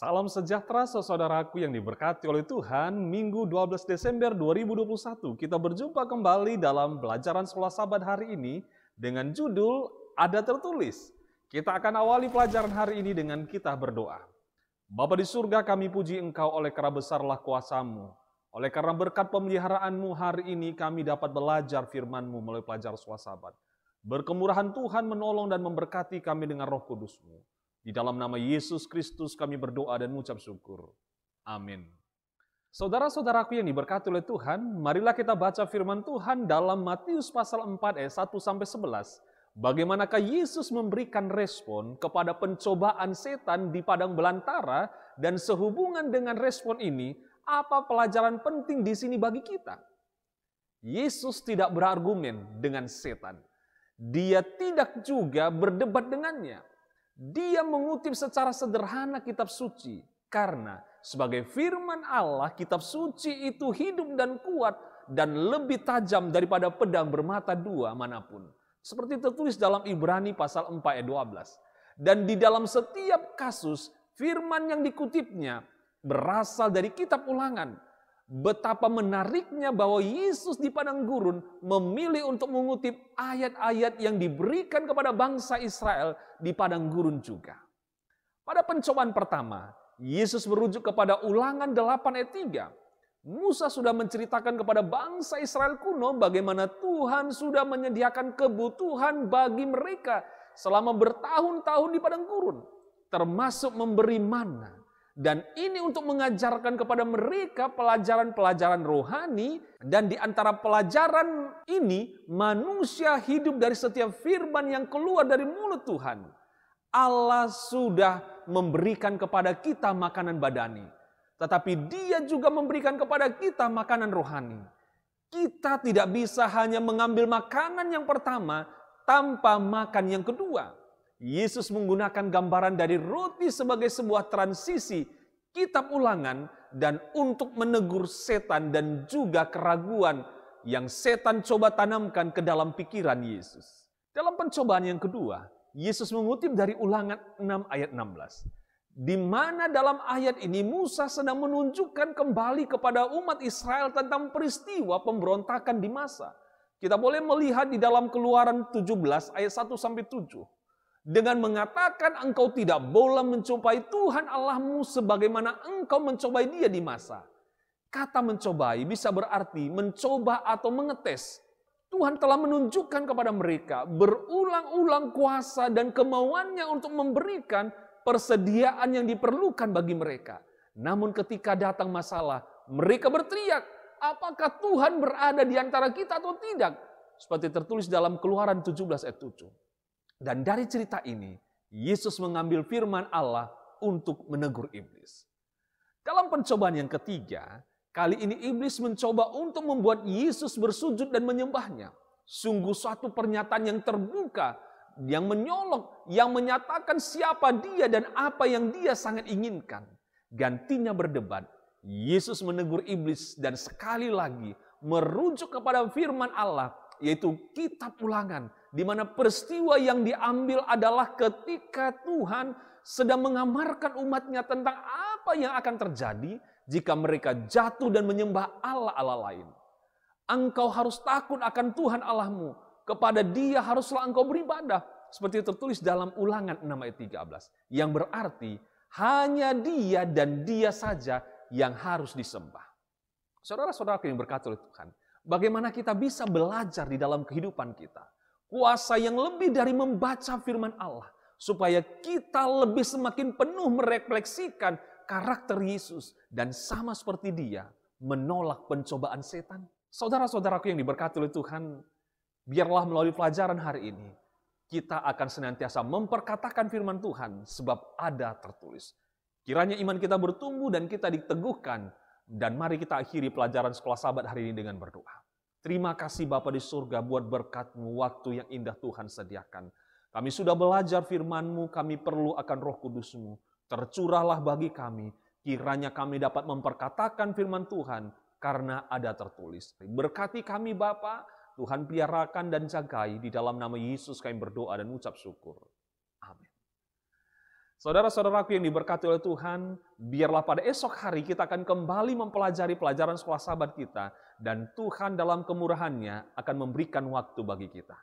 Salam sejahtera saudaraku yang diberkati oleh Tuhan. Minggu 12 Desember 2021 kita berjumpa kembali dalam pelajaran Sekolah Sabat hari ini dengan judul Ada Tertulis. Kita akan awali pelajaran hari ini dengan kita berdoa. Bapa di surga, kami puji Engkau oleh karena besarlah kuasa-Mu. Oleh karena berkat pemeliharaanmu hari ini kami dapat belajar firman-Mu melalui pelajaran Sekolah Sabat. Berkemurahan Tuhan menolong dan memberkati kami dengan Roh Kudus-Mu. Di dalam nama Yesus Kristus kami berdoa dan mengucap syukur. Amin. Saudara-saudaraku yang diberkati oleh Tuhan, marilah kita baca firman Tuhan dalam Matius pasal 4 ayat 1-11. Bagaimanakah Yesus memberikan respon kepada pencobaan setan di padang belantara, dan sehubungan dengan respon ini, apa pelajaran penting di sini bagi kita? Yesus tidak berargumen dengan setan. Dia tidak juga berdebat dengannya. Dia mengutip secara sederhana kitab suci, karena sebagai firman Allah, kitab suci itu hidup dan kuat dan lebih tajam daripada pedang bermata dua manapun. Seperti tertulis dalam Ibrani pasal 4 ayat 12. Dan di dalam setiap kasus, firman yang dikutipnya berasal dari kitab Ulangan. Betapa menariknya bahwa Yesus di padang gurun memilih untuk mengutip ayat-ayat yang diberikan kepada bangsa Israel di padang gurun juga. Pada pencobaan pertama, Yesus merujuk kepada Ulangan 8 ayat 3. Musa sudah menceritakan kepada bangsa Israel kuno bagaimana Tuhan sudah menyediakan kebutuhan bagi mereka selama bertahun-tahun di padang gurun, termasuk memberi mana. Dan ini untuk mengajarkan kepada mereka pelajaran-pelajaran rohani, dan di antara pelajaran ini manusia hidup dari setiap firman yang keluar dari mulut Tuhan. Allah sudah memberikan kepada kita makanan badani, tetapi Dia juga memberikan kepada kita makanan rohani. Kita tidak bisa hanya mengambil makanan yang pertama tanpa makan yang kedua. Yesus menggunakan gambaran dari roti sebagai sebuah transisi kitab Ulangan dan untuk menegur setan dan juga keraguan yang setan coba tanamkan ke dalam pikiran Yesus. Dalam pencobaan yang kedua, Yesus mengutip dari Ulangan 6 ayat 16. Di mana dalam ayat ini Musa sedang menunjukkan kembali kepada umat Israel tentang peristiwa pemberontakan di Masa. Kita boleh melihat di dalam Keluaran 17 ayat 1-7. Dengan mengatakan engkau tidak boleh mencobai Tuhan Allahmu sebagaimana engkau mencobai Dia di Masa. Kata mencobai bisa berarti mencoba atau mengetes. Tuhan telah menunjukkan kepada mereka berulang-ulang kuasa dan kemauannya untuk memberikan persediaan yang diperlukan bagi mereka. Namun ketika datang masalah, mereka berteriak, apakah Tuhan berada di antara kita atau tidak? Seperti tertulis dalam Keluaran 17 ayat 7. Dan dari cerita ini, Yesus mengambil firman Allah untuk menegur iblis. Dalam pencobaan yang ketiga, kali ini iblis mencoba untuk membuat Yesus bersujud dan menyembahnya. Sungguh suatu pernyataan yang terbuka, yang menyolok, yang menyatakan siapa Dia dan apa yang Dia sangat inginkan. Gantinya berdebat, Yesus menegur iblis dan sekali lagi merujuk kepada firman Allah, yaitu kitab Ulangan, di mana peristiwa yang diambil adalah ketika Tuhan sedang mengamarkan umatnya tentang apa yang akan terjadi jika mereka jatuh dan menyembah Allah-Allah lain. Engkau harus takut akan Tuhan Allahmu, kepada Dia haruslah engkau beribadah, seperti tertulis dalam Ulangan 6 ayat 13, yang berarti hanya Dia dan Dia saja yang harus disembah. Saudara-saudara yang berkati oleh Tuhan, bagaimana kita bisa belajar di dalam kehidupan kita kuasa yang lebih dari membaca firman Allah, supaya kita lebih semakin penuh merefleksikan karakter Yesus dan sama seperti Dia menolak pencobaan setan. Saudara-saudaraku yang diberkati oleh Tuhan, biarlah melalui pelajaran hari ini kita akan senantiasa memperkatakan firman Tuhan sebab ada tertulis. Kiranya iman kita bertumbuh dan kita diteguhkan. Dan mari kita akhiri pelajaran Sekolah Sabat hari ini dengan berdoa. Terima kasih Bapa di surga buat berkat-Mu, waktu yang indah Tuhan sediakan. Kami sudah belajar firman-Mu, kami perlu akan Roh Kudus-Mu. Tercurahlah bagi kami, kiranya kami dapat memperkatakan firman Tuhan karena ada tertulis. Berkati kami Bapa, Tuhan peliharakan dan jagai, di dalam nama Yesus kami berdoa dan ucap syukur. Amin. Saudara-saudaraku yang diberkati oleh Tuhan, biarlah pada esok hari kita akan kembali mempelajari pelajaran sekolah Sabat kita, dan Tuhan dalam kemurahannya akan memberikan waktu bagi kita.